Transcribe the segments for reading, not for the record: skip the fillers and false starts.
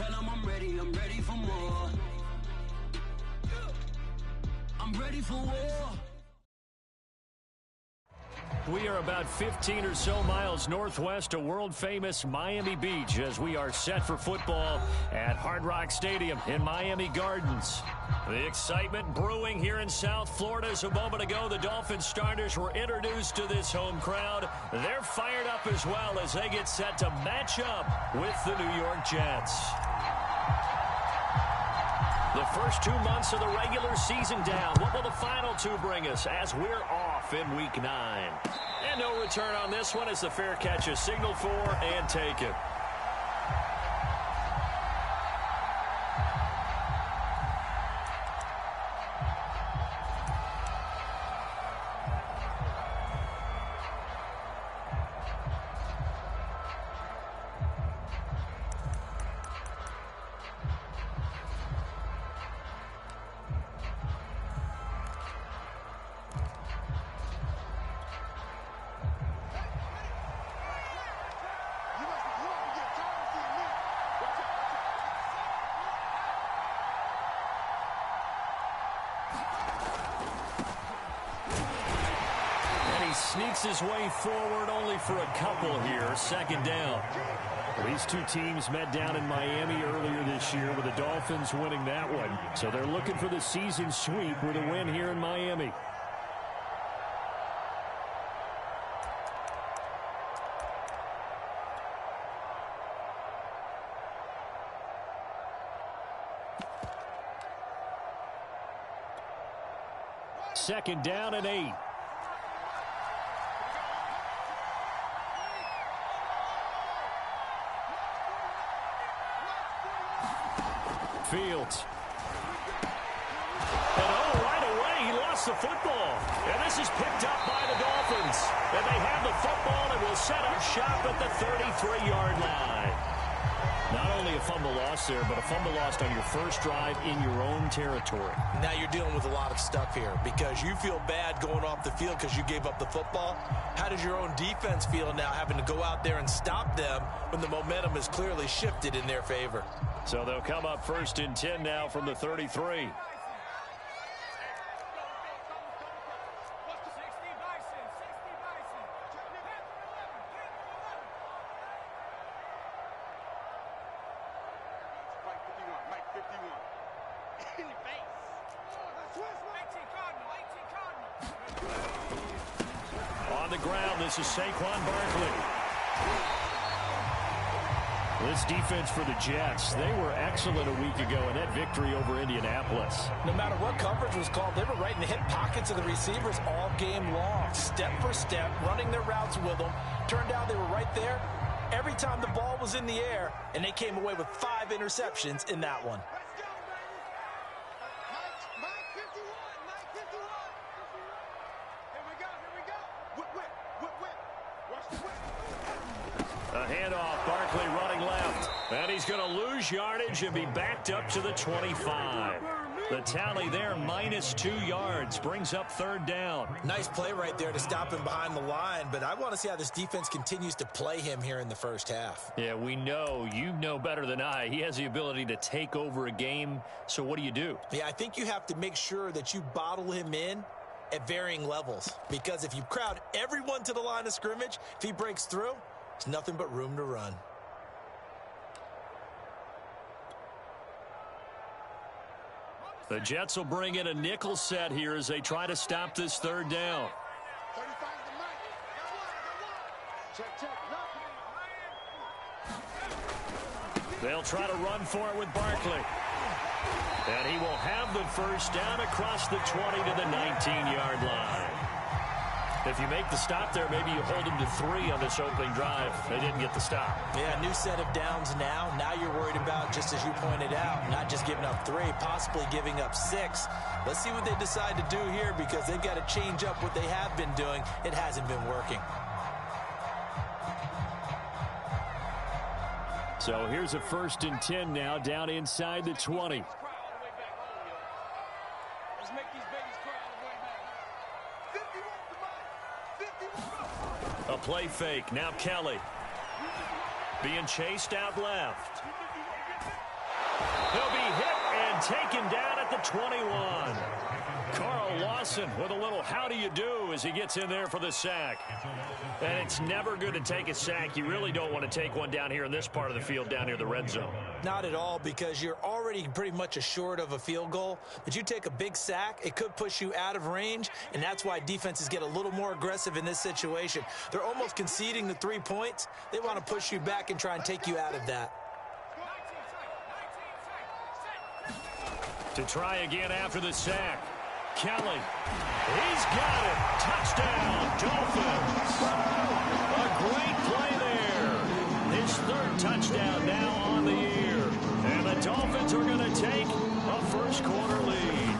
Tell them I'm ready for more. I'm ready for war. We are about 15 or so miles northwest of world-famous Miami Beach as we are set for football at Hard Rock Stadium in Miami Gardens. The excitement brewing here in South Florida. As a moment ago, the Dolphins starters were introduced to this home crowd. They're fired up as well as they get set to match up with the New York Jets. The first 2 months of the regular season down. What will the final two bring us as we're off in Week 9? And no return on this one as the fair catch is signaled for and taken. Sneaks his way forward only for a couple here. Second down. These two teams met down in Miami earlier this year with the Dolphins winning that one. So they're looking for the season sweep with a win here in Miami. Second down and 8. Fields. And right away, he lost the football. And this is picked up by the Dolphins. And they have the football and will set up shop at the 33-yard line. Not only a fumble loss there, but a fumble lost on your first drive in your own territory. Now you're dealing with a lot of stuff here because you feel bad going off the field because you gave up the football. How does your own defense feel now having to go out there and stop them when the momentum is clearly shifted in their favor? So they'll come up 1st and 10 now from the 33. On the ground, this is Saquon Barkley. This defense for the Jets, they were excellent a week ago in that victory over Indianapolis. No matter what coverage was called, they were right in the hip pockets of the receivers all game long. Step for step, running their routes with them. Turned out they were right there every time the ball was in the air, and they came away with 5 interceptions in that one. A handoff, Barkley running left. And he's going to lose yardage and be backed up to the 25. The tally there, -2 yards, brings up 3rd down. Nice play right there to stop him behind the line, but I want to see how this defense continues to play him here in the first half. Yeah, we know, you know better than I, he has the ability to take over a game. So what do you do? Yeah, I think you have to make sure that you bottle him in at varying levels, because if you crowd everyone to the line of scrimmage, if he breaks through, there's nothing but room to run. The Jets will bring in a nickel set here as they try to stop this 3rd down. They'll try to run for it with Barkley. And he will have the first down across the 20 to the 19-yard line. If you make the stop there, maybe you hold them to 3 on this opening drive. They didn't get the stop. Yeah, new set of downs now. Now you're worried about, just as you pointed out, not just giving up 3, possibly giving up 6. Let's see what they decide to do here because they've got to change up what they have been doing. It hasn't been working. So here's a 1st and 10 now down inside the 20. A play fake. Now Kelly being chased out left. taken down at the 21. Carl Lawson with a little how do you do as he gets in there for the sack. And it's never good to take a sack. You really don't want to take one down here in this part of the field down near the red zone. Not at all, because you're already pretty much assured of a field goal. But you take a big sack, it could push you out of range, and that's why defenses get a little more aggressive in this situation. They're almost conceding the 3 points. They want to push you back and try and take you out of that. To try again after the sack. Kelly. He's got it. Touchdown, Dolphins. A great play there. His third touchdown now on the year. And the Dolphins are going to take a first-quarter lead.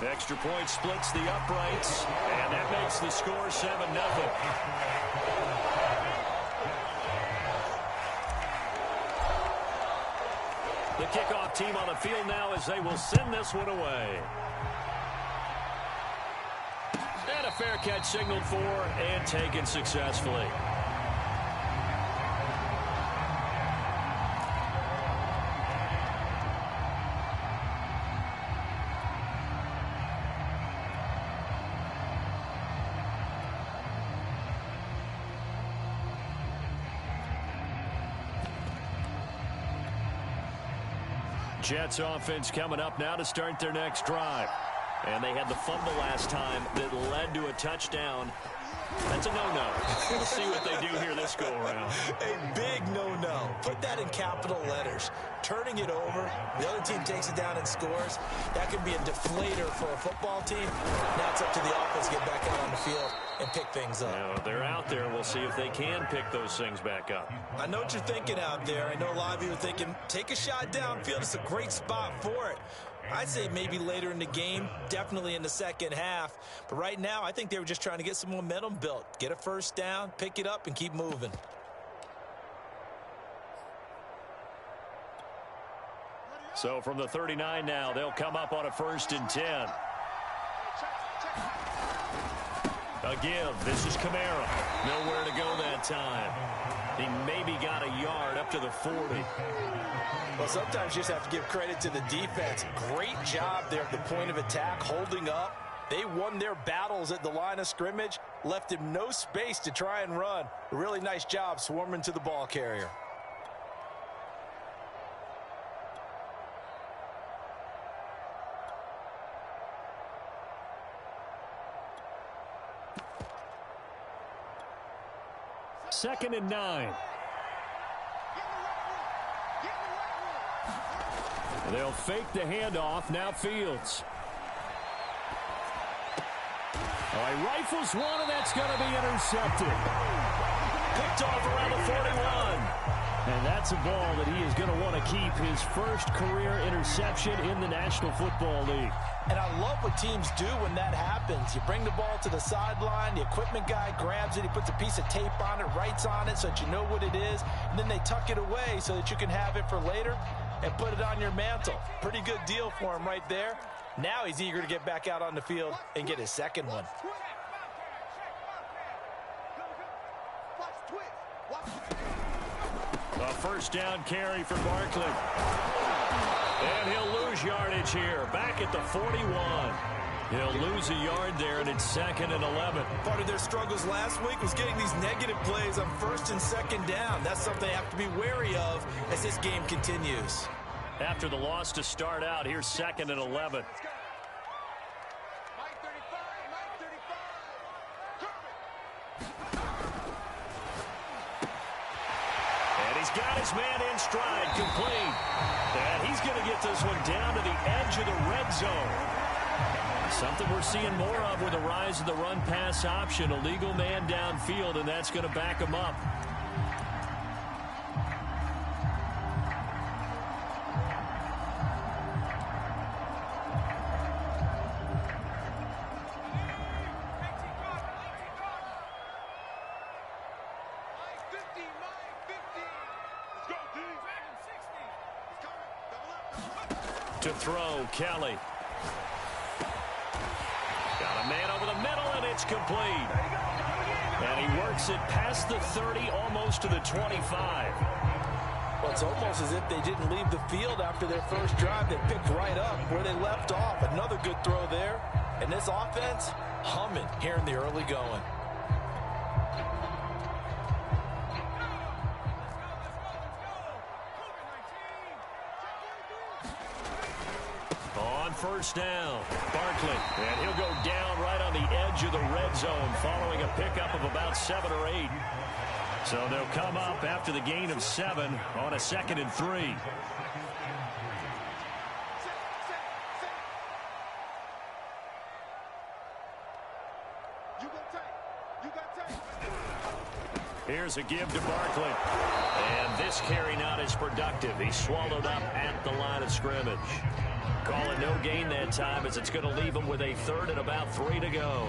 Extra point splits the uprights, and that makes the score 7-0. The kickoff team on the field now as they will send this one away. And a fair catch signaled for and taken successfully. Jets offense coming up now to start their next drive. And they had the fumble last time that led to a touchdown. That's a no-no. We'll see what they do here this go-around. A big no-no. Put that in capital letters. Turning it over, the other team takes it down and scores. That could be a deflator for a football team. Now it's up to the offense to get back out on the field and pick things up. Now, they're out there. We'll see if they can pick those things back up. I know what you're thinking out there. I know a lot of you are thinking, take a shot downfield. It's a great spot for it. I'd say maybe later in the game, definitely in the second half. But right now, I think they were just trying to get some momentum built. Get a first down, pick it up, and keep moving. So from the 39 now, they'll come up on a 1st and 10. A give. This is Kamara. Nowhere to go that time. He maybe got a yard up to the 40. Well, sometimes you just have to give credit to the defense. Great job there at the point of attack, holding up. They won their battles at the line of scrimmage, left him no space to try and run. A really nice job swarming to the ball carrier. Second and 9. They'll fake the handoff. Now Fields. Oh, he rifles one, and that's going to be intercepted. Picked off around the 41. And that's a ball that he is going to want to keep, his first career interception in the National Football League. And I love what teams do when that happens. You bring the ball to the sideline, the equipment guy grabs it, he puts a piece of tape on it, writes on it so that you know what it is, and then they tuck it away so that you can have it for later and put it on your mantle. Pretty good deal for him right there. Now he's eager to get back out on the field and get his second one. A first down carry for Barkley. And he'll lose yardage here. Back at the 41. He'll lose a yard there, and it's 2nd and 11. Part of their struggles last week was getting these negative plays on 1st and 2nd down. That's something they have to be wary of as this game continues. After the loss to start out, here's 2nd and 11. He's got his man in stride, complete. And he's going to get this one down to the edge of the red zone. Something we're seeing more of with the rise of the run-pass option. A legal man downfield, and that's going to back him up. To throw, Kelly. Got a man over the middle, and it's complete. And he works it past the 30, almost to the 25. Well, it's almost as if they didn't leave the field after their first drive. They picked right up where they left off. Another good throw there. And this offense, humming here in the early going. On first down, Barkley. And he'll go down right on the edge of the red zone following a pickup of about 7 or 8. So they'll come up after the gain of 7 on a 2nd and 3. Here's a give to Barkley. And this carry not as productive. He's swallowed up at the line of scrimmage. Call it no gain that time as it's going to leave him with a 3rd and about 3 to go.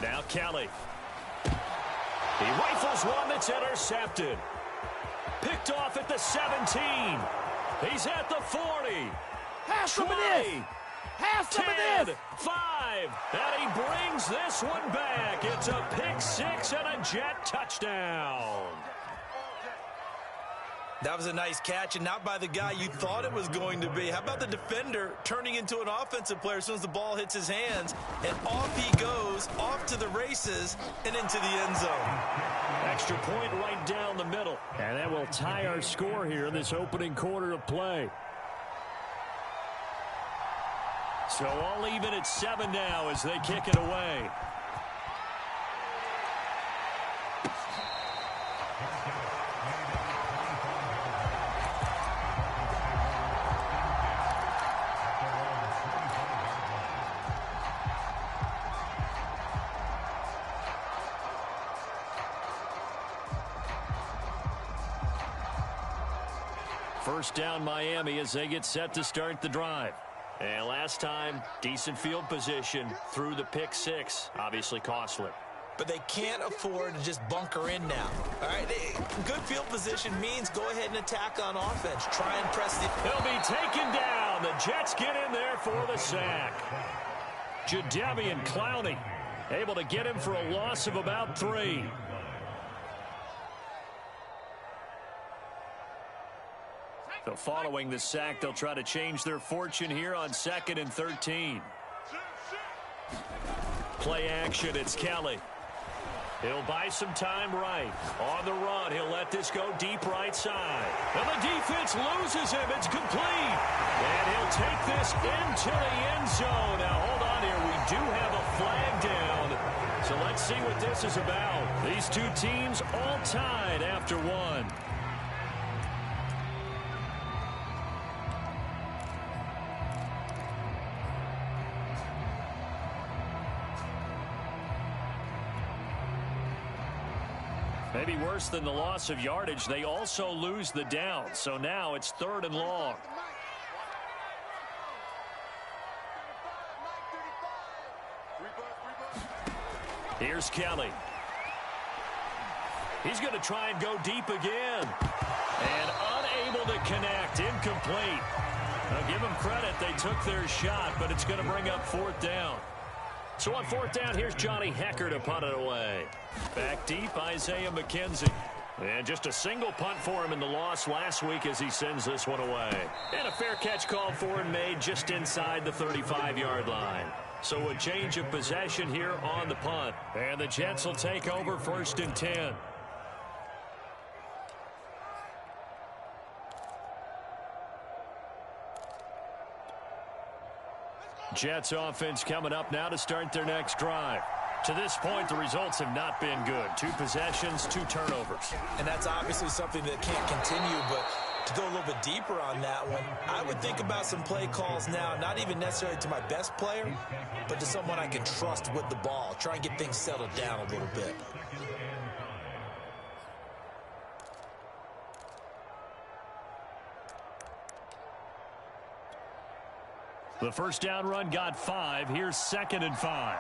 Now Kelly. He rifles one that's intercepted. Picked off at the 17. He's at the 40. Half 20. of it is. Half 10. of it is. 5. And he brings this one back. It's a pick 6 and a Jet touchdown. That was a nice catch, and not by the guy you thought it was going to be. How about the defender turning into an offensive player as soon as the ball hits his hands, and off he goes, off to the races, and into the end zone. Extra point right down the middle. And that will tie our score here in this opening quarter of play. So all even at 7 now as they kick it away. First down Miami as they get set to start the drive. And last time, decent field position through the pick 6. Obviously costly. But they can't afford to just bunker in now. All right, good field position means go ahead and attack on offense. Try and press the... He'll be taken down. The Jets get in there for the sack. Jadeveon Clowney able to get him for a loss of about 3. So following the sack, they'll try to change their fortune here on 2nd and 13. Play action, it's Kelly. He'll buy some time right. On the run, he'll let this go deep right side. And the defense loses him. It's complete. And he'll take this into the end zone. Now, hold on here. We do have a flag down. So let's see what this is about. These two teams all tied after 1. Maybe worse than the loss of yardage, they also lose the down. So now it's 3rd and long. Here's Kelly. He's going to try and go deep again. And unable to connect. Incomplete. Now give them credit. They took their shot, but it's going to bring up 4th down. So on 4th down, here's Johnny Hecker to punt it away. Back deep, Isaiah McKenzie. And just a single punt for him in the loss last week as he sends this one away. And a fair catch called for and made just inside the 35-yard line. So a change of possession here on the punt. And the Jets will take over 1st and 10. Jets offense coming up now to start their next drive. To this point, the results have not been good. 2 possessions, 2 turnovers. And that's obviously something that can't continue, but to go a little bit deeper on that one, I would think about some play calls now, not even necessarily to my best player, but to someone I can trust with the ball. Try and get things settled down a little bit. The first down run got 5. Here's 2nd and 5.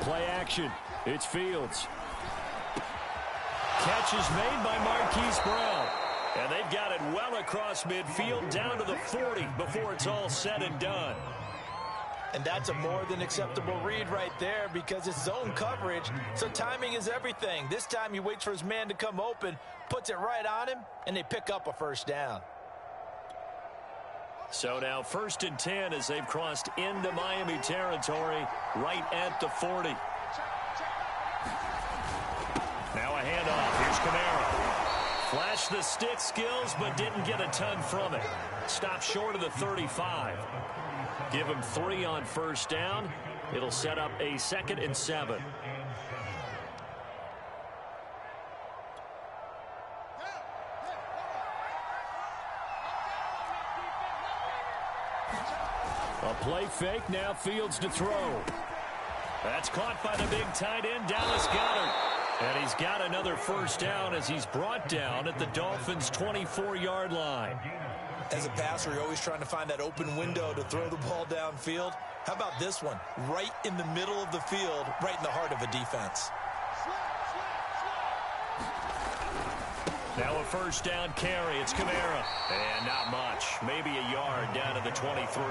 Play action. It's Fields. Catch is made by Marquise Brown. And they've got it well across midfield down to the 40 before it's all said and done. And that's a more than acceptable read right there because it's zone coverage, so timing is everything. This time he waits for his man to come open, puts it right on him, and they pick up a first down. So now 1st and 10 as they've crossed into Miami territory right at the 40. Now a handoff. Here's Kamara. Flashed the stick skills, but didn't get a ton from it. Stopped short of the 35. Give him 3 on first down. It'll set up a 2nd and 7. A play fake, now Fields to throw. That's caught by the big tight end, Dallas Goedert. And he's got another first down as he's brought down at the Dolphins' 24-yard line. As a passer, you're always trying to find that open window to throw the ball downfield. How about this one? Right in the middle of the field, right in the heart of a defense. Now a first down carry. It's Kamara. And not much. Maybe a yard down to the 23.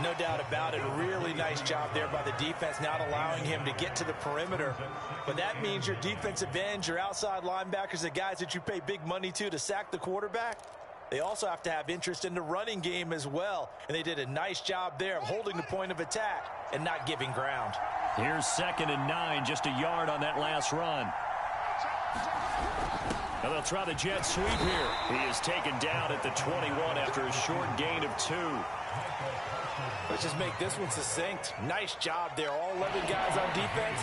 No doubt about it. Really nice job there by the defense, not allowing him to get to the perimeter. But that means your defensive ends, your outside linebackers, the guys that you pay big money to sack the quarterback, they also have to have interest in the running game as well. And they did a nice job there of holding the point of attack and not giving ground. Here's 2nd and 9, just a yard on that last run. Now they'll try the jet sweep here. He is taken down at the 21 after a short gain of 2. Let's just make this one succinct. Nice job there. All 11 guys on defense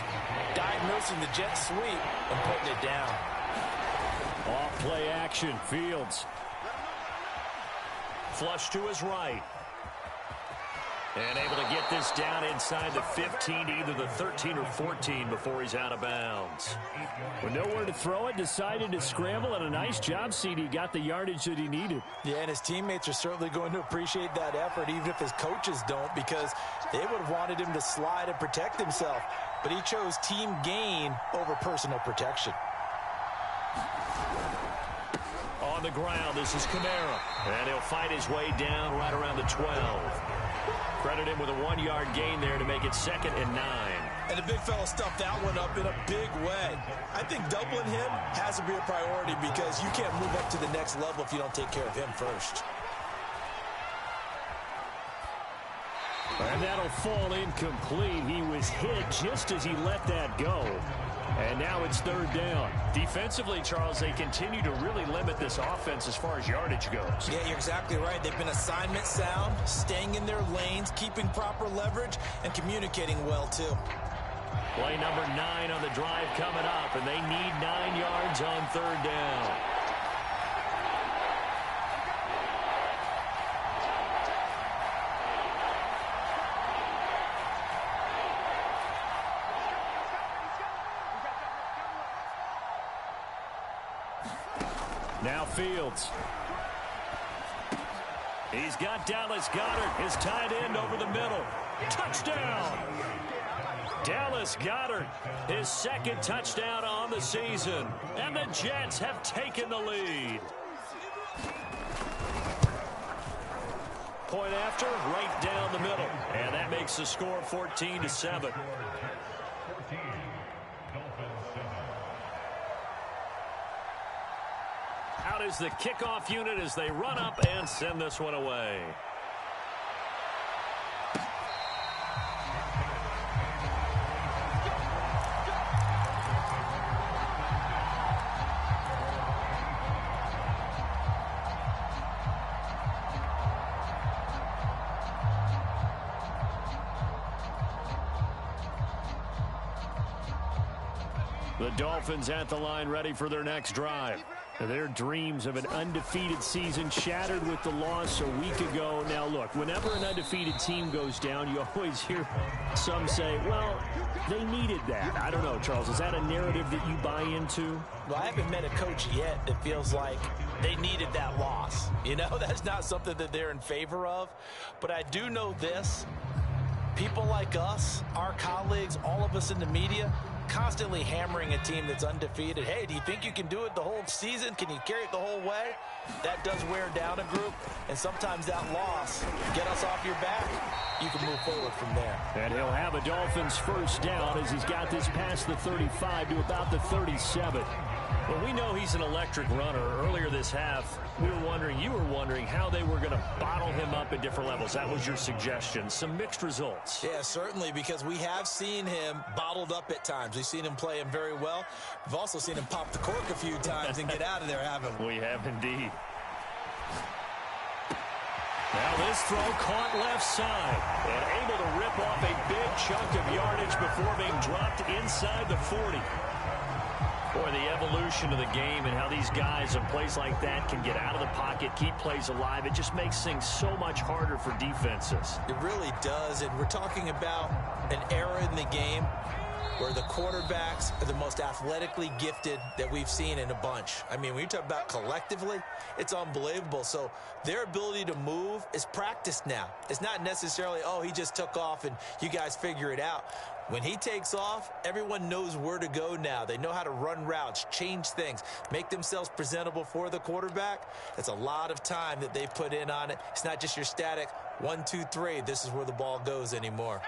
diagnosing the jet sweep and putting it down. Off play action. Fields. Flush to his right. And able to get this down inside the 15, either the 13 or 14 before he's out of bounds. With nowhere to throw it, decided to scramble, and a nice job, CD. Got the yardage that he needed. Yeah, and his teammates are certainly going to appreciate that effort, even if his coaches don't, because they would have wanted him to slide and protect himself. But he chose team gain over personal protection. On the ground, this is Kamara. And he'll fight his way down right around the 12. Credit him with a 1-yard gain there to make it 2nd and 9. And the big fella stuffed that one up in a big way. I think doubling him has to be a priority because you can't move up to the next level if you don't take care of him first. And that'll fall incomplete. He was hit just as he let that go. And now it's 3rd down. Defensively, Charles, they continue to really limit this offense as far as yardage goes. Yeah, you're exactly right. They've been assignment sound, staying in their lanes, keeping proper leverage, and communicating well, too. Play number 9 on the drive coming up, and they need 9 yards on 3rd down. Now Fields. He's got Dallas Goedert, his tight end, over the middle. Touchdown! Dallas Goedert, his 2nd touchdown on the season. And the Jets have taken the lead. Point after, right down the middle. And that makes the score 14-7. Out is the kickoff unit as they run up and send this one away. The Dolphins at the line ready for their next drive. Their dreams of an undefeated season shattered with the loss a week ago. Now, look, whenever an undefeated team goes down, you always hear some say, well, they needed that. I don't know, Charles. Is that a narrative that you buy into? Well, I haven't met a coach yet that feels like they needed that loss. You know, that's not something that they're in favor of. But I do know this. People like us, our colleagues, all of us in the media, constantly hammering a team that's undefeated. Hey, do you think you can do it the whole season? Can you carry it the whole way? That does wear down a group, and sometimes that loss, get us off your back, you can move forward from there. And he'll have a Dolphins first down as he's got this past the 35 to about the 37. Well, we know he's an electric runner. Earlier this half, you were wondering how they were going to bottle him up at different levels. That was your suggestion. Some mixed results. Yeah, certainly, because we have seen him bottled up at times. We've seen him play him very well. We've also seen him pop the cork a few times and get out of there, haven't we? We have indeed. Now this throw caught left side and able to rip off a big chunk of yardage before being dropped inside the 40. Boy, the evolution of the game and how these guys in plays like that can get out of the pocket, keep plays alive, it just makes things so much harder for defenses. It really does, and we're talking about an era in the game where the quarterbacks are the most athletically gifted that we've seen in a bunch. I mean, when you talk about collectively, it's unbelievable. So their ability to move is practiced now. It's not necessarily, oh, he just took off and you guys figure it out. When he takes off, everyone knows where to go now. They know how to run routes, change things, make themselves presentable for the quarterback. That's a lot of time that they put in on it. It's not just your static 1, 2, 3. This is where the ball goes anymore.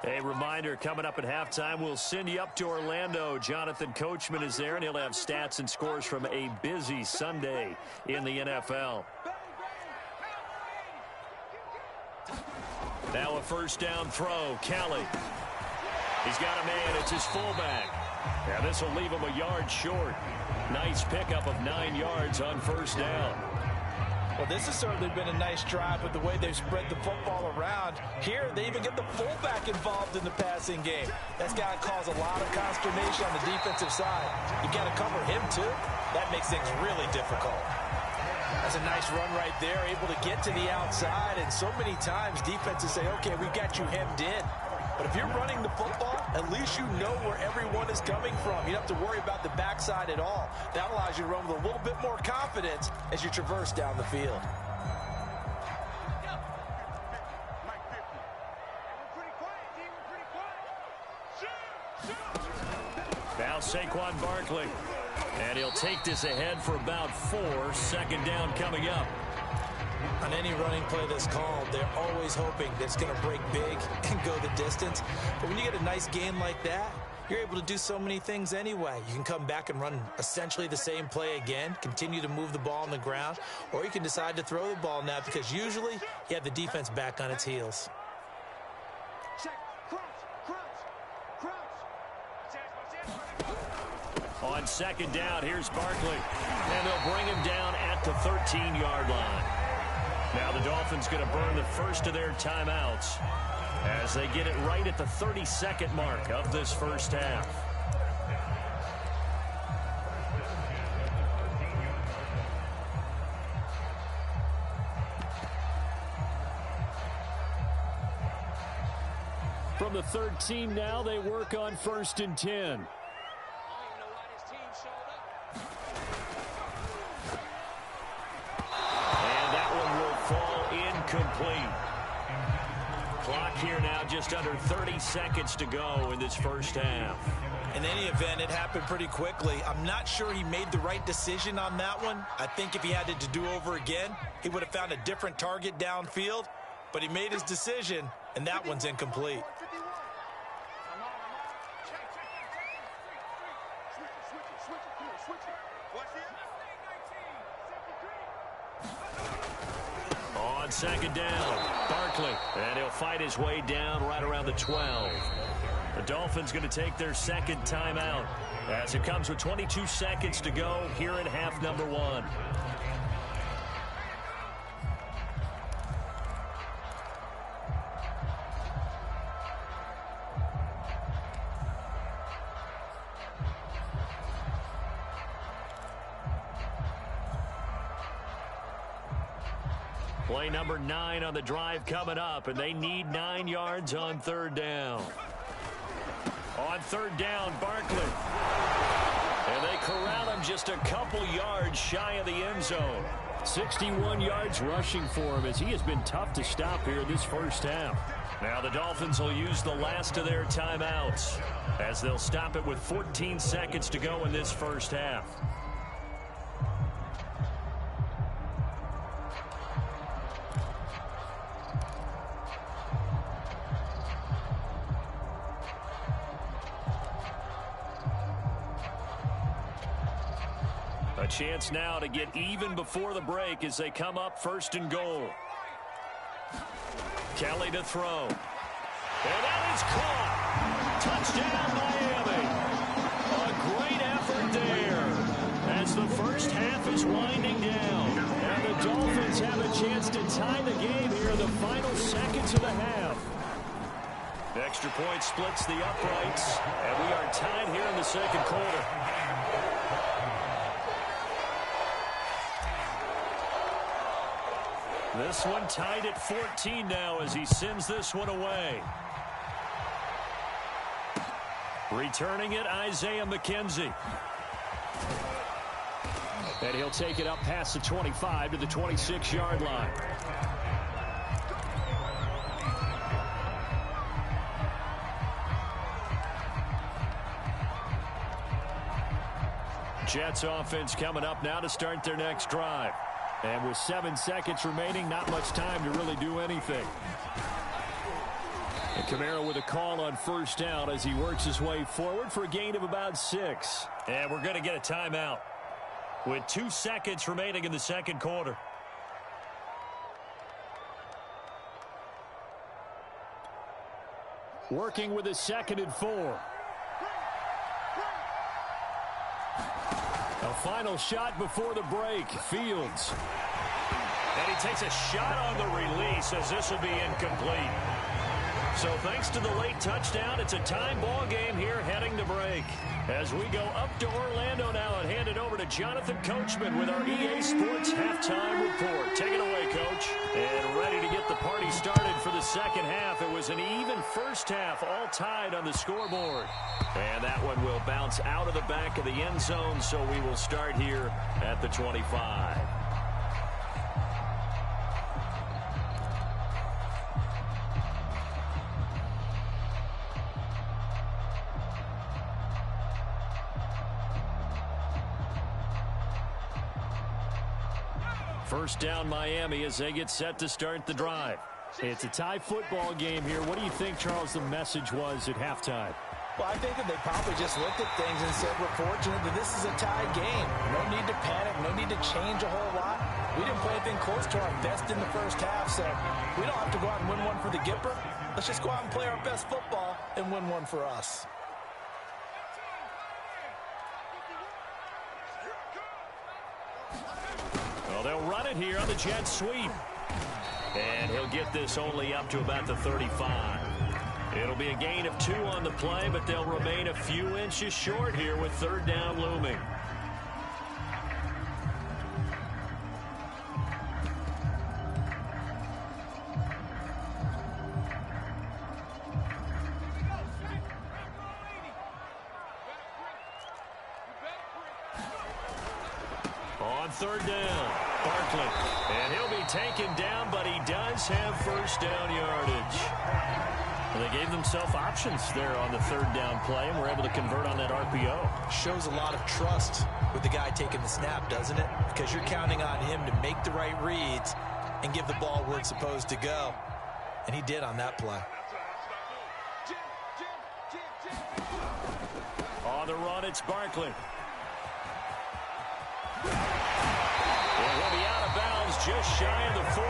A reminder, coming up at halftime, we'll send you up to Orlando. Jonathan Coachman is there, and he'll have stats and scores from a busy Sunday in the NFL. Now a first down throw. Kelly. He's got a man. It's his fullback. Now this will leave him a yard short. Nice pickup of 9 yards on first down. Well, this has certainly been a nice drive with the way they've spread the football around. Here, they even get the fullback involved in the passing game. That's got to cause a lot of consternation on the defensive side. You got to cover him, too. That makes things really difficult. That's a nice run right there, able to get to the outside. And so many times, defenses say, okay, we've got you hemmed in. But if you're running the football, at least you know where everyone is coming from. You don't have to worry about the backside at all. That allows you to run with a little bit more confidence as you traverse down the field. Now Saquon Barkley. And he'll take this ahead for about 4. Second down coming up. On any running play that's called, they're always hoping that it's going to break big and go the distance. But when you get a nice game like that, you're able to do so many things anyway. You can come back and run essentially the same play again, continue to move the ball on the ground, or you can decide to throw the ball now because usually you have the defense back on its heels. On second down, here's Barkley. And they'll bring him down at the 13-yard line. Now the Dolphins going to burn the first of their timeouts as they get it right at the 32nd mark of this first half. From the 13 now, they work on 1st and 10. Complete. Clock here now, just under 30 seconds to go in this first half. In any event, it happened pretty quickly. I'm not sure he made the right decision on that one. I think if he had it to do over again, he would have found a different target downfield. But he made his decision, and that one's incomplete. On second down, Barkley, and he'll fight his way down right around the 12. The Dolphins going to take their second timeout as it comes with 22 seconds to go here in half number 1. Play number 9 on the drive coming up, and they need 9 yards on third down. On third down, Barkley. And they corral him just a couple yards shy of the end zone. 61 yards rushing for him as he has been tough to stop here in this first half. Now the Dolphins will use the last of their timeouts as they'll stop it with 14 seconds to go in this first half. A chance now to get even before the break as they come up first and goal. Kelly to throw. And that is caught. Touchdown, Miami. A great effort there as the first half is winding down. And the Dolphins have a chance to tie the game here in the final seconds of the half. The extra point splits the uprights, and we are tied here in the second quarter. This one tied at 14 now as he sends this one away. Returning it, Isaiah McKenzie. And he'll take it up past the 25 to the 26-yard line. Jets offense coming up now to start their next drive. And with 7 seconds remaining, not much time to really do anything. And Kamara with a call on first down as he works his way forward for a gain of about 6. And we're going to get a timeout with 2 seconds remaining in the second quarter. Working with a 2nd and 4. A final shot before the break. Fields. And he takes a shot on the release as this will be incomplete. So thanks to the late touchdown, it's a time ball game here heading to break. As we go up to Orlando now and hand it over to Jonathan Coachman with our EA Sports Halftime Report. Take it away, Coach. And ready to get the party started for the second half. It was an even first half, all tied on the scoreboard. And that one will bounce out of the back of the end zone, so we will start here at the 25. First down, Miami, as they get set to start the drive. It's a tie football game here. What do you think, Charles, the message was at halftime? Well, I think that they probably just looked at things and said, we're fortunate that this is a tied game. No need to panic, no need to change a whole lot. We didn't play anything close to our best in the first half, so we don't have to go out and win one for the Gipper. Let's just go out and play our best football and win one for us. Well, they'll run it here on the jet sweep. And he'll get this only up to about the 35. It'll be a gain of 2 on the play, but they'll remain a few inches short here with third down looming. On third down, Barkley. And he'll be taken down, but he does have first down yardage. Well, they gave themselves options there on the third down play, and were able to convert on that RPO. Shows a lot of trust with the guy taking the snap, doesn't it? Because you're counting on him to make the right reads and give the ball where it's supposed to go. And he did on that play. On the run, it's Barkley. And he'll be out of bounds just shy of the 40.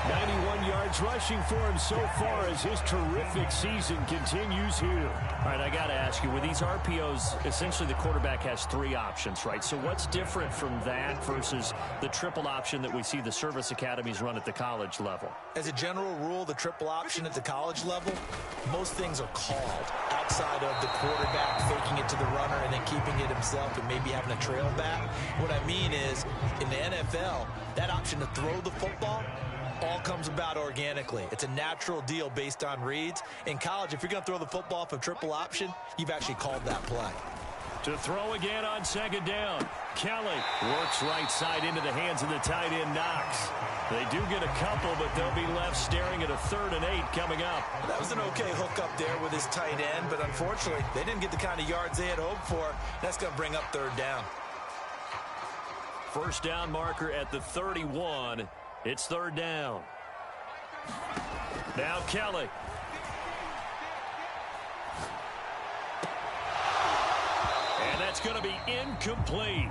91 yards rushing for him so far as his terrific season continues here. All right, I got to ask you, with these RPOs, essentially the quarterback has 3 options, right? So what's different from that versus the triple option that we see the service academies run at the college level? As a general rule, the triple option at the college level, most things are called outside of the quarterback faking it to the runner and then keeping it himself and maybe having a trail back. What I mean is, in the NFL, that option to throw the football all comes about organically. It's a natural deal based on reads. In college, if you're going to throw the football off a triple option, you've actually called that play. To throw again on second down. Kelly works right side into the hands of the tight end Knox. They do get a couple, but they'll be left staring at a 3rd and 8 coming up. That was an okay hook up there with his tight end, but unfortunately, they didn't get the kind of yards they had hoped for. That's going to bring up 3rd down. First down marker at the 31. It's 3rd down. Now Kelly. And that's going to be incomplete.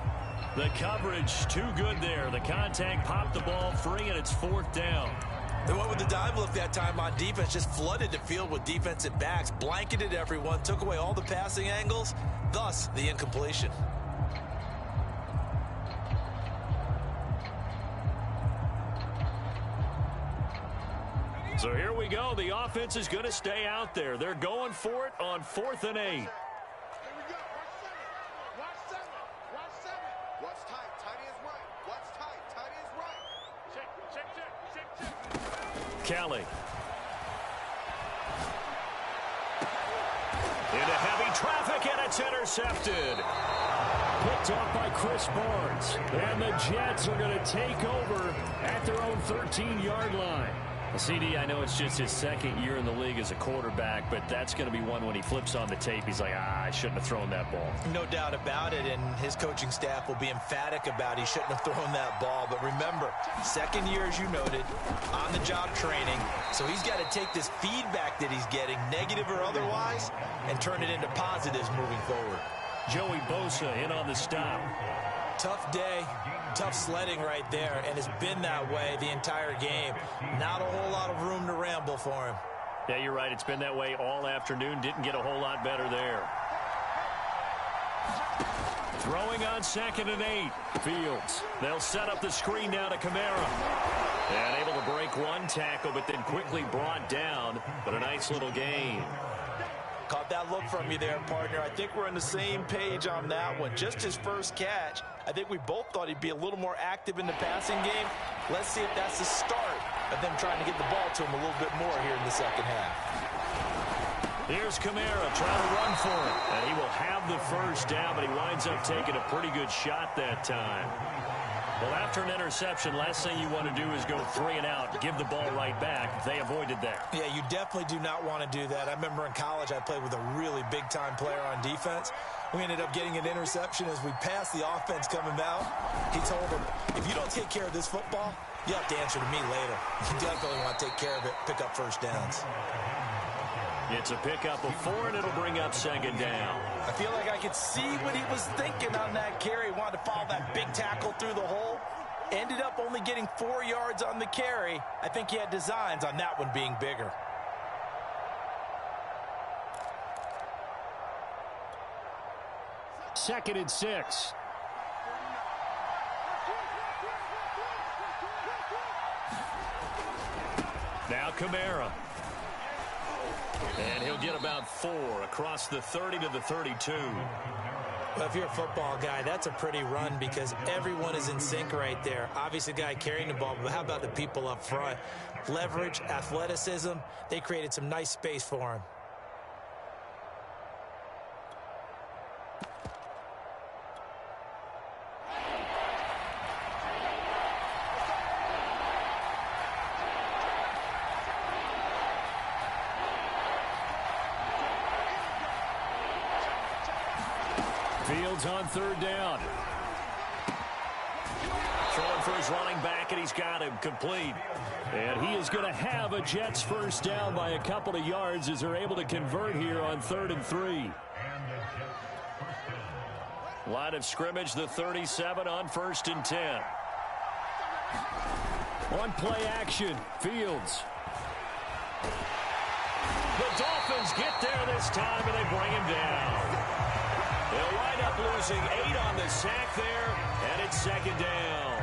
The coverage too good there. The contact popped the ball free, and it's 4th down. They went with the dive look that time on defense, just flooded the field with defensive backs, blanketed everyone, took away all the passing angles, thus the incompletion. So here we go. The offense is going to stay out there. They're going for it on 4th and 8. Kelly. Into heavy traffic, and it's intercepted. Picked off by Chris Barnes. And the Jets are going to take over at their own 13-yard line. CD, I know it's just his 2nd year in the league as a quarterback, but that's going to be one when he flips on the tape. He's like, I shouldn't have thrown that ball. No doubt about it, and his coaching staff will be emphatic about he shouldn't have thrown that ball. But remember, 2nd year, as you noted, on-the-job training. So he's got to take this feedback that he's getting, negative or otherwise, and turn it into positives moving forward. Joey Bosa in on the stop. Tough day, tough sledding right there, and it's been that way the entire game. Not a whole lot of room to ramble for him. Yeah, you're right. It's been that way all afternoon. Didn't get a whole lot better there. Throwing on 2nd and 8. Fields. They'll set up the screen now to Kamara. And able to break one tackle, but then quickly brought down. But a nice little gain. Caught that look from you there, partner. I think we're on the same page on that one. Just his first catch. I think we both thought he'd be a little more active in the passing game. Let's see if that's the start of them trying to get the ball to him a little bit more here in the 2nd half. Here's Kamara trying to run for it. And he will have the first down, but he winds up taking a pretty good shot that time. Well, after an interception, last thing you want to do is go 3 and out, give the ball right back. They avoided that. Yeah, you definitely do not want to do that. I remember in college I played with a really big-time player on defense. We ended up getting an interception as we passed the offense coming out. He told him, if you don't take care of this football, you have to answer to me later. You definitely want to take care of it, pick up first downs. It's a pickup of 4, and it'll bring up 2nd down. I feel like I could see what he was thinking on that carry. He wanted to follow that big tackle through the hole. Ended up only getting 4 yards on the carry. I think he had designs on that one being bigger. Second and 6. Now Kamara. And he'll get about 4 across the 30 to the 32. Well, if you're a football guy, that's a pretty run because everyone is in sync right there. Obviously, the guy carrying the ball, but how about the people up front? Leverage, athleticism, they created some nice space for him. Fields on 3rd down. Throwing for his running back, and he's got him complete. And he is going to have a Jets first down by a couple of yards as they're able to convert here on 3rd and 3. Line of scrimmage, the 37 on 1st and 10. On play action, Fields. The Dolphins get there this time, and they bring him down. They'll wind up losing 8 on the sack there, and it's second down.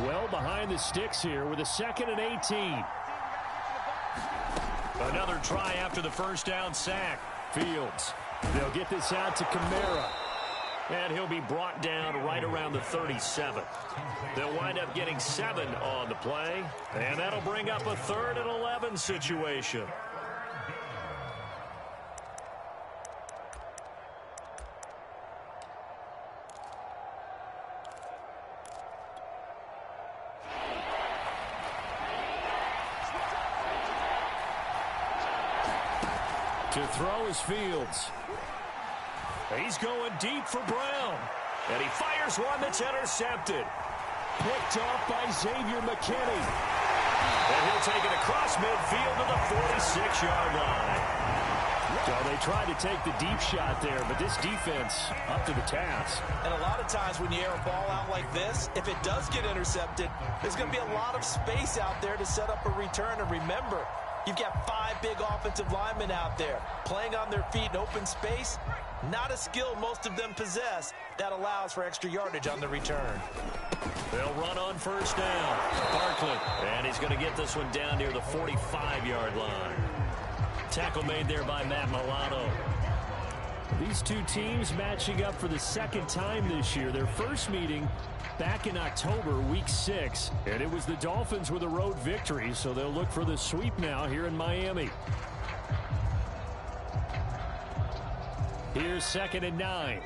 Well behind the sticks here with a 2nd and 18. Another try after the first down sack. Fields. They'll get this out to Kamara. And he'll be brought down right around the 37. They'll wind up getting 7 on the play. And that'll bring up a 3rd and 11 situation. To throw is Fields. He's going deep for Brown. And he fires one that's intercepted. Picked off by Xavier McKinney. And he'll take it across midfield to the 46-yard line. So they tried to take the deep shot there, but this defense up to the task. And a lot of times when you air a ball out like this, if it does get intercepted, there's going to be a lot of space out there to set up a return. And remember, you've got 5 big offensive linemen out there playing on their feet in open space. Not a skill most of them possess that allows for extra yardage on the return. They'll run on first down. Barkley. And he's going to get this one down near the 45-yard line. Tackle made there by Matt Milano. These two teams matching up for the 2nd time this year. Their first meeting back in October, week 6. And it was the Dolphins with a road victory, so they'll look for the sweep now here in Miami. Here's 2nd and 9.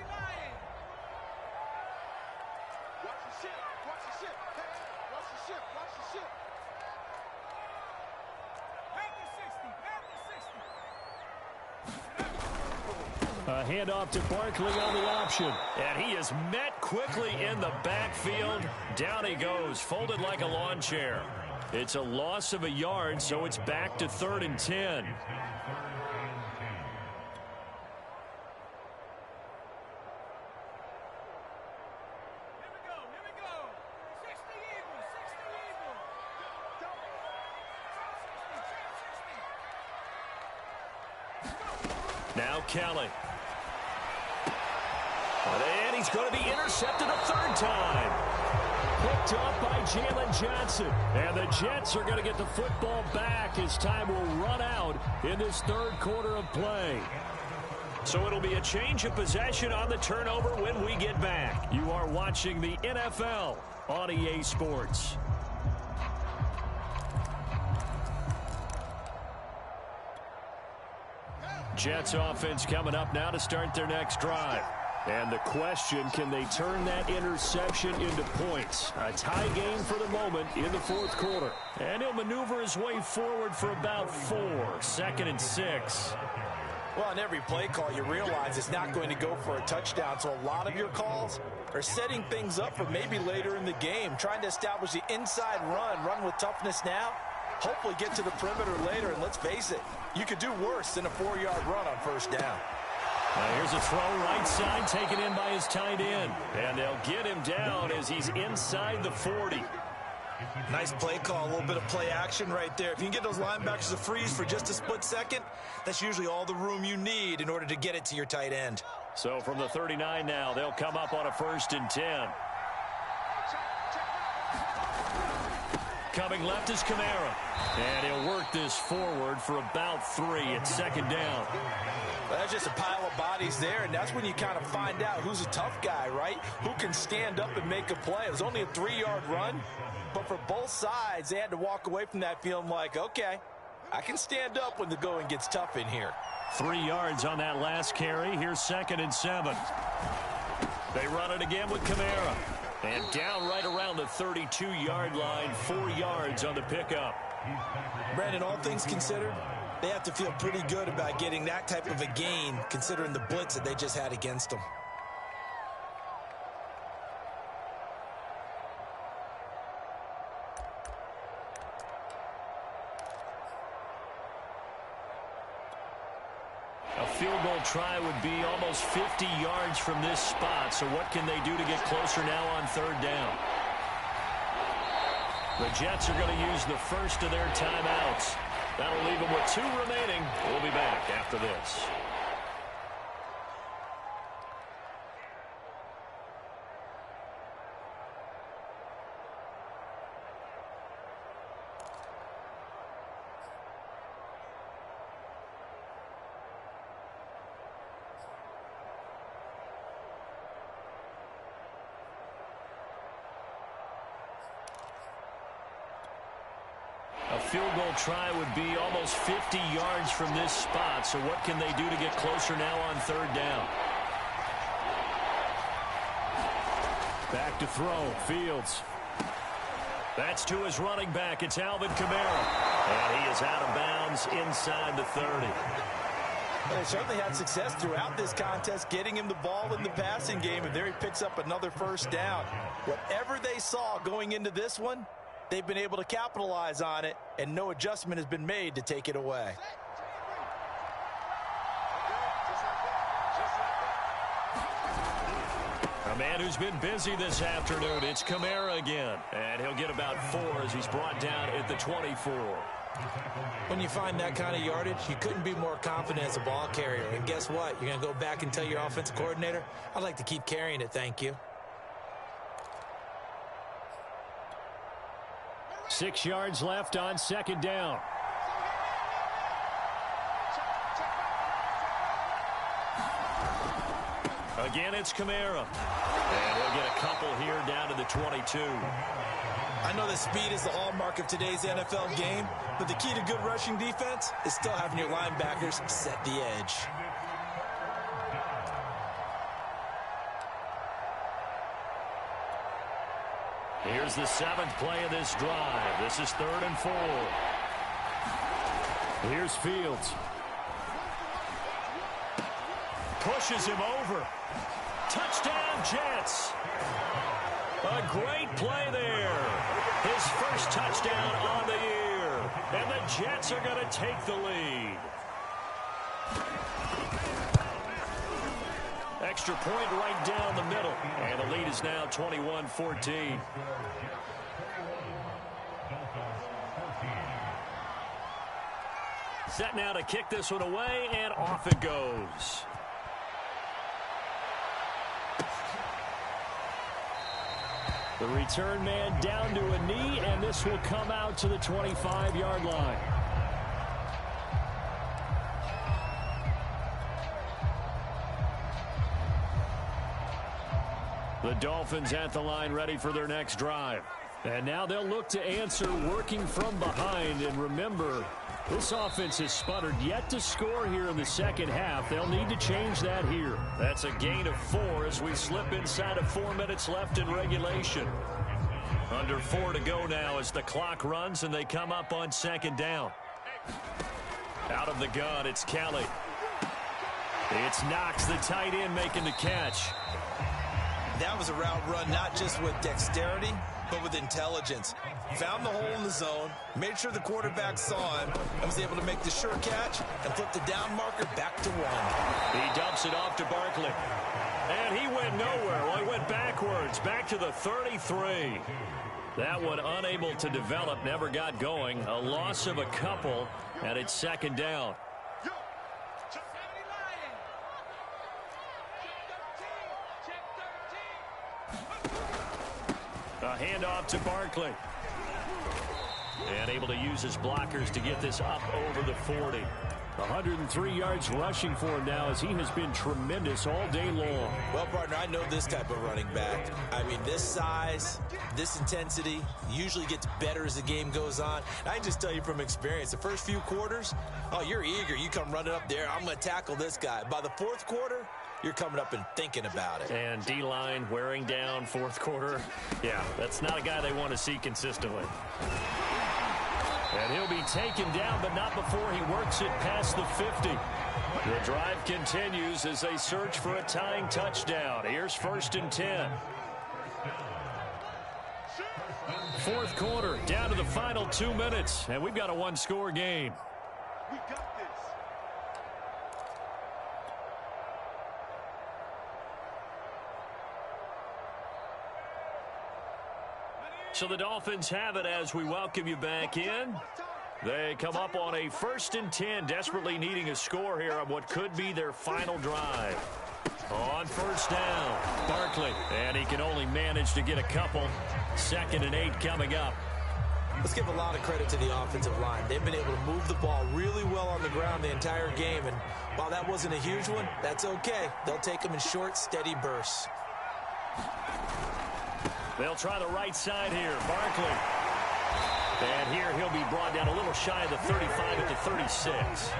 A handoff to Barkley on the option. And he is met quickly in the backfield. Down he goes, folded like a lawn chair. It's a loss of a yard, so it's back to 3rd and 10. Now Kelly. And he's going to be intercepted a 3rd time. Picked off by Jalen Johnson. And the Jets are going to get the football back as time will run out in this 3rd quarter of play. So it'll be a change of possession on the turnover when we get back. You are watching the NFL on EA Sports. Jets offense coming up now to start their next drive. And the question, can they turn that interception into points? A tie game for the moment in the 4th quarter. And he'll maneuver his way forward for about 4. 2nd and 6. Well, on every play call, you realize it's not going to go for a touchdown. So a lot of your calls are setting things up for maybe later in the game, trying to establish the inside run with toughness now. Hopefully get to the perimeter later, and let's face it, you could do worse than a 4-yard run on first down. Here's a throw right side taken in by his tight end. And they'll get him down as he's inside the 40. Nice play call, a little bit of play action right there. If you can get those linebackers to freeze for just a split second, that's usually all the room you need in order to get it to your tight end. So from the 39 now, they'll come up on a 1st and 10. Coming left is Kamara. And he'll work this forward for about 3 at 2nd down. Well, that's just a pile of bodies there, and that's when you kind of find out who's a tough guy, right? Who can stand up and make a play. It was only a 3-yard run, but for both sides, they had to walk away from that feeling like, okay, I can stand up when the going gets tough in here. 3 yards on that last carry. Here's 2nd and 7. They run it again with Kamara. And down right around the 32-yard line, 4 yards on the pickup. Brandon, all things considered, they have to feel pretty good about getting that type of a gain, considering the blitz that they just had against them. A field goal try would be almost 50 yards from this spot. So what can they do to get closer now on third down? The Jets are going to use the first of their timeouts. That'll leave them with 2 remaining. We'll be back after this. A field goal try would be almost 50 yards from this spot. So what can they do to get closer now on third down? Back to throw. Fields. That's to his running back. It's Alvin Kamara. And he is out of bounds inside the 30. They certainly had success throughout this contest, getting him the ball in the passing game, and there he picks up another first down. Whatever they saw going into this one, they've been able to capitalize on it, and no adjustment has been made to take it away. A man who's been busy this afternoon, it's Kamara again. And he'll get about 4 as he's brought down at the 24. When you find that kind of yardage, you couldn't be more confident as a ball carrier. And guess what? You're going to go back and tell your offensive coordinator, I'd like to keep carrying it, thank you. 6 yards left on second down. Again, it's Kamara. And he'll get a couple here down to the 22. I know that speed is the hallmark of today's NFL game, but the key to good rushing defense is still having your linebackers set the edge. Here's the 7th play of this drive. This is 3rd and 4. Here's Fields. Pushes him over. Touchdown, Jets. A great play there. His first touchdown on the year. And the Jets are going to take the lead. Extra point right down the middle. And the lead is now 21-14. Set now to kick this one away, and off it goes. The return man down to a knee, and this will come out to the 25-yard line. The Dolphins at the line, ready for their next drive. And now they'll look to answer working from behind. And remember, this offense has sputtered yet to score here in the second half. They'll need to change that here. That's a gain of 4 as we slip inside of 4 minutes left in regulation. Under 4 to go now as the clock runs and they come up on second down. Out of the gun, it's Kelly. It's Knox, the tight end, making the catch. That was a route run not just with dexterity, but with intelligence. Found the hole in the zone, made sure the quarterback saw him, and was able to make the sure catch and flip the down marker back to 1. He dumps it off to Barkley. And he went nowhere. Well, he went backwards, back to the 33. That one unable to develop, never got going. A loss of a couple, and it's second down. A handoff to Barkley. And able to use his blockers to get this up over the 40. 103 yards rushing for him now as he has been tremendous all day long. Well, partner, I know this type of running back. I mean, this size, this intensity usually gets better as the game goes on. I can just tell you from experience, the first few quarters, oh, you're eager. You come running up there, I'm going to tackle this guy. By the fourth quarter, you're coming up and thinking about it. And D-line wearing down fourth quarter. Yeah, that's not a guy they want to see consistently. And he'll be taken down, but not before he works it past the 50. The drive continues as they search for a tying touchdown. Here's 1st and 10. Fourth quarter, down to the final 2 minutes, and we've got a one-score game. So the Dolphins have it as we welcome you back in. They come up on a 1st and 10, desperately needing a score here on what could be their final drive. On 1st down, Barkley, and he can only manage to get a couple. 2nd and 8 coming up. Let's give a lot of credit to the offensive line. They've been able to move the ball really well on the ground the entire game, and while that wasn't a huge one, that's okay. They'll take them in short, steady bursts. They'll try the right side here. Barkley. And here he'll be brought down a little shy of the 35 at the 36.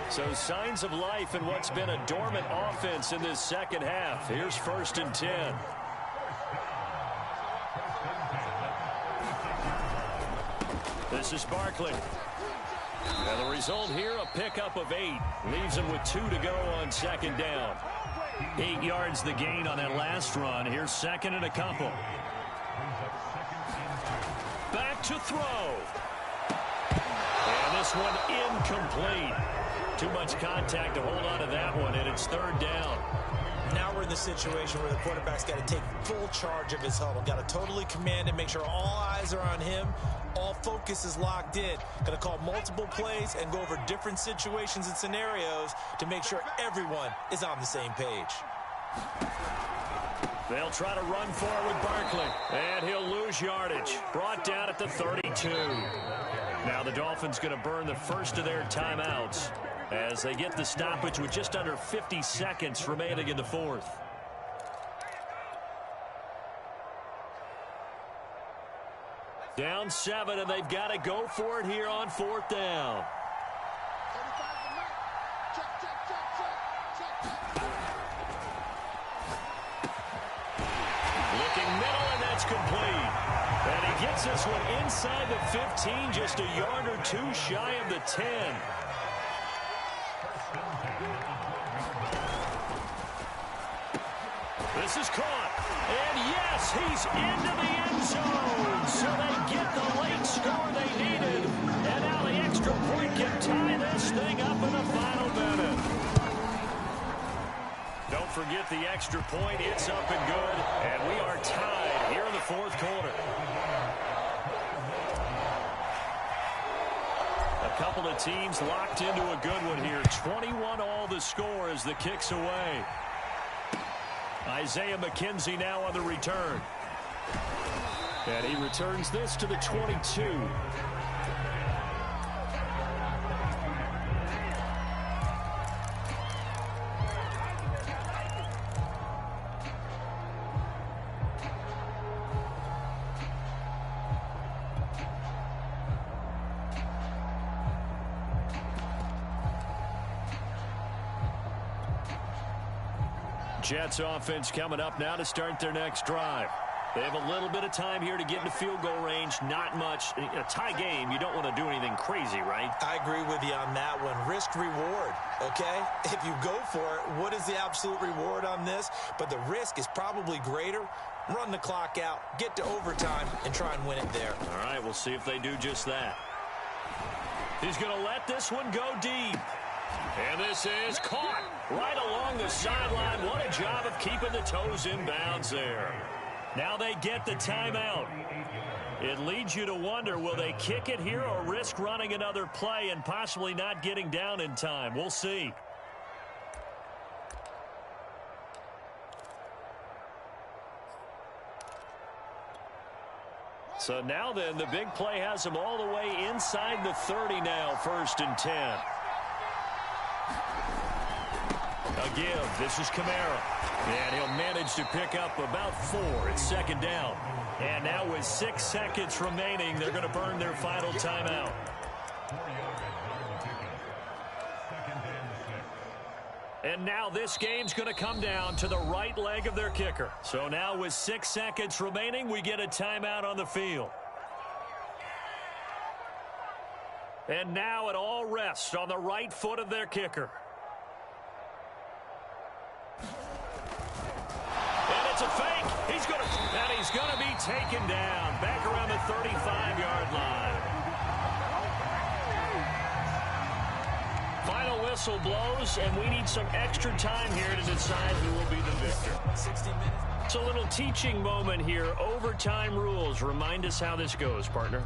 So signs of life in what's been a dormant offense in this second half. Here's 1st and 10. This is Barkley. And the result here, a pickup of 8. Leaves him with 2 to go on 2nd down. 8 yards the gain on that last run. Here's 2nd and a couple. Back to throw. And this one incomplete. Too much contact to hold on to that one, and it's 3rd down. Now we're in the situation where the quarterback's got to take full charge of his huddle. Got to totally command it, make sure all eyes are on him. All focus is locked in. Going to call multiple plays and go over different situations and scenarios to make sure everyone is on the same page. They'll try to run for it with Barkley, and he'll lose yardage. Brought down at the 32. Now the Dolphins going to burn the first of their timeouts as they get the stoppage with just under 50 seconds remaining in the 4th. Down 7, and they've got to go for it here on 4th down. Looking middle, and that's complete. And he gets this one inside the 15, just a yard or 2 shy of the 10. This is caught. And yes, he's into the end zone. So they get the late score they needed. And now the extra point can tie this thing up in the final minute. Don't forget the extra point. It's up and good. And we are tied here in the 4th quarter. A couple of teams locked into a good one here. 21-all the score as the kick's away. Isaiah McKenzie now on the return. And he returns this to the 22. Jets offense coming up now to start their next drive. They have a little bit of time here to get into field goal range. Not much. In a tie game, you don't want to do anything crazy, right? I agree with you on that one. Risk reward, okay? If you go for it, what is the absolute reward on this? But the risk is probably greater. Run the clock out, get to overtime, and try and win it there. All right, we'll see if they do just that. He's going to let this one go deep. And this is caught right along the sideline. What a job of keeping the toes in bounds there. Now they get the timeout. It leads you to wonder, will they kick it here or risk running another play and possibly not getting down in time? We'll see. So now then, the big play has them all the way inside the 30 now, 1st and 10. A give. This is Kamara. And he'll manage to pick up about 4. It's 2nd down. And now with 6 seconds remaining, they're going to burn their final timeout. And now this game's going to come down to the right leg of their kicker. So now with 6 seconds remaining, we get a timeout on the field. And now it all rests on the right foot of their kicker. And it's a fake. He's going to be taken down back around the 35-yard line. Final whistle blows, and we need some extra time here to decide who will be the victor. 60 minutes. It's a little teaching moment here. Overtime rules. Remind us how this goes, partner.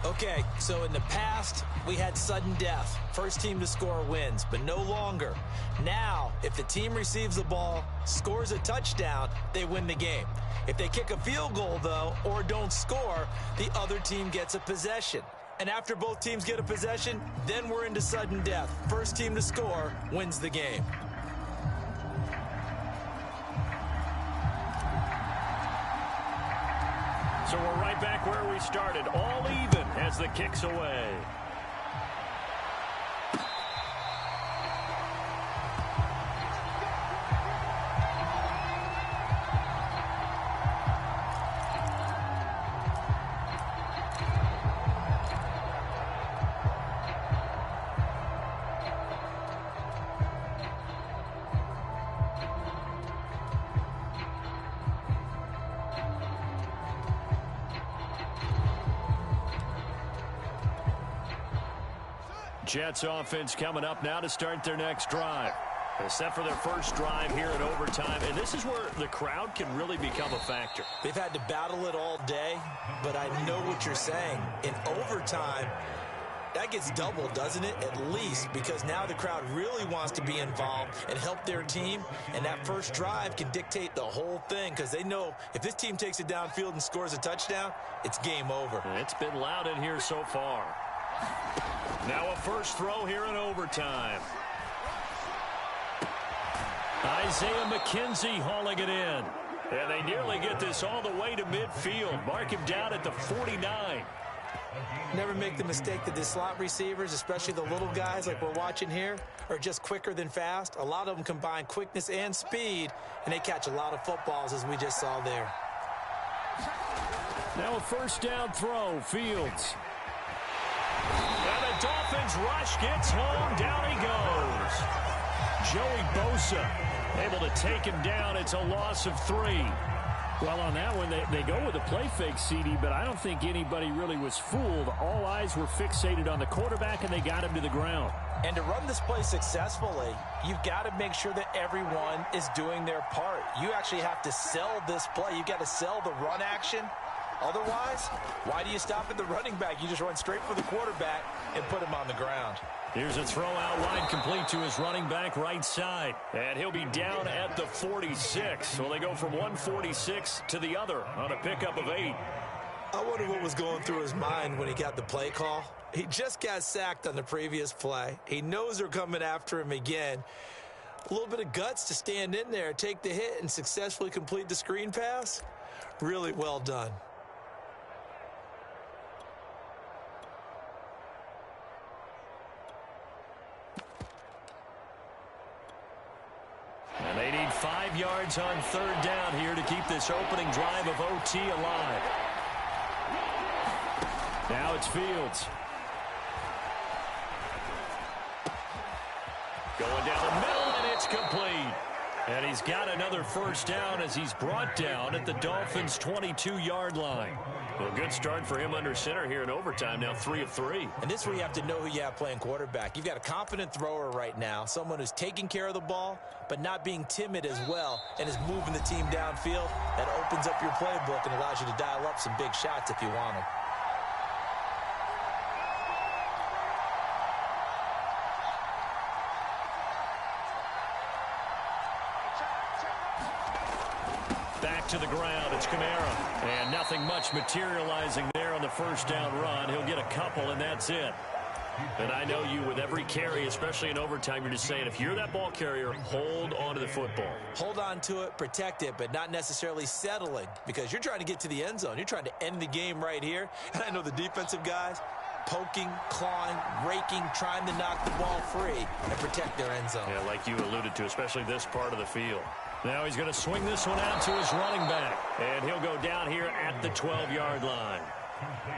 Okay, so in the past, we had sudden death. First team to score wins, but no longer. Now, if the team receives the ball, scores a touchdown, they win the game. If they kick a field goal, though, or don't score, the other team gets a possession. And after both teams get a possession, then we're into sudden death. First team to score wins the game. So we're right back where we started, all even as the kick's away. Jets offense coming up now to start their next drive. They're set for their first drive here in overtime, and this is where the crowd can really become a factor. They've had to battle it all day, but I know what you're saying. In overtime, that gets doubled, doesn't it? At least, because now the crowd really wants to be involved and help their team, and that first drive can dictate the whole thing because they know if this team takes it downfield and scores a touchdown, it's game over. It's been loud in here so far. Now a first throw here in overtime. Isaiah McKenzie hauling it in. And they nearly get this all the way to midfield. Mark him down at the 49. Never make the mistake that the slot receivers, especially the little guys like we're watching here, are just quicker than fast. A lot of them combine quickness and speed, and they catch a lot of footballs as we just saw there. Now a first down throw, Fields. And the Dolphins rush gets home. Down he goes. Joey Bosa able to take him down. It's a loss of 3. Well, on that one, they go with a play fake, CD, but I don't think anybody really was fooled. All eyes were fixated on the quarterback, and they got him to the ground. And to run this play successfully, you've got to make sure that everyone is doing their part. You actually have to sell this play. You've got to sell the run action. Otherwise, why do you stop at the running back? You just run straight for the quarterback and put him on the ground. Here's a throw out wide, complete to his running back right side. And he'll be down at the 46. So they go from 146 to the other on a pickup of 8. I wonder what was going through his mind when he got the play call. He just got sacked on the previous play. He knows they're coming after him again. A little bit of guts to stand in there, take the hit, and successfully complete the screen pass. Really well done. And they need 5 yards on third down here to keep this opening drive of OT alive. Now it's Fields. Going down the middle, and it's complete. And he's got another first down as he's brought down at the Dolphins' 22-yard line. Well, good start for him under center here in overtime, now 3 of 3. And this is where you have to know who you have playing quarterback. You've got a confident thrower right now, someone who's taking care of the ball, but not being timid as well, and is moving the team downfield. That opens up your playbook and allows you to dial up some big shots if you want them. Back to the ground, it's Kamara. And nothing much materializing there on the first down run. He'll get a couple, and that's it. And I know you, with every carry, especially in overtime, you're just saying, if you're that ball carrier, hold on to the football. Hold on to it, protect it, but not necessarily settling, because you're trying to get to the end zone. You're trying to end the game right here. And I know the defensive guys poking, clawing, raking, trying to knock the ball free and protect their end zone. Yeah, like you alluded to, especially this part of the field. Now he's going to swing this one out to his running back. And he'll go down here at the 12-yard line.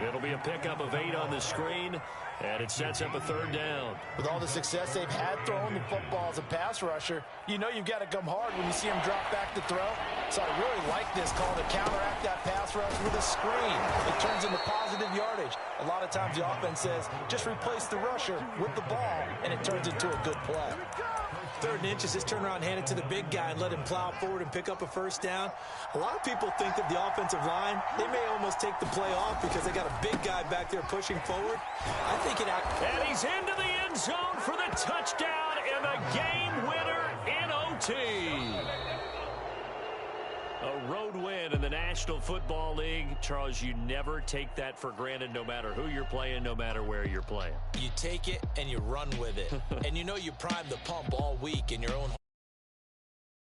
It'll be a pickup of 8 on the screen, and it sets up a third down. With all the success they've had throwing the football as a pass rusher, you know you've got to come hard when you see him drop back to throw. So I really like this call to counteract that pass rush with a screen. It turns into positive yardage. A lot of times the offense says, just replace the rusher with the ball, and it turns into a good play. 3rd and inches, just turn around, hand it to the big guy, and let him plow forward and pick up a first down. A lot of people think that the offensive line, they may almost take the play off because they got a big guy back there pushing forward. I think it... And he's into the end zone for the touchdown and the game winner in OT. A road win in the National Football League. Charles, you never take that for granted no matter who you're playing, no matter where you're playing. You take it and you run with it. And you know you prime the pump all week in your own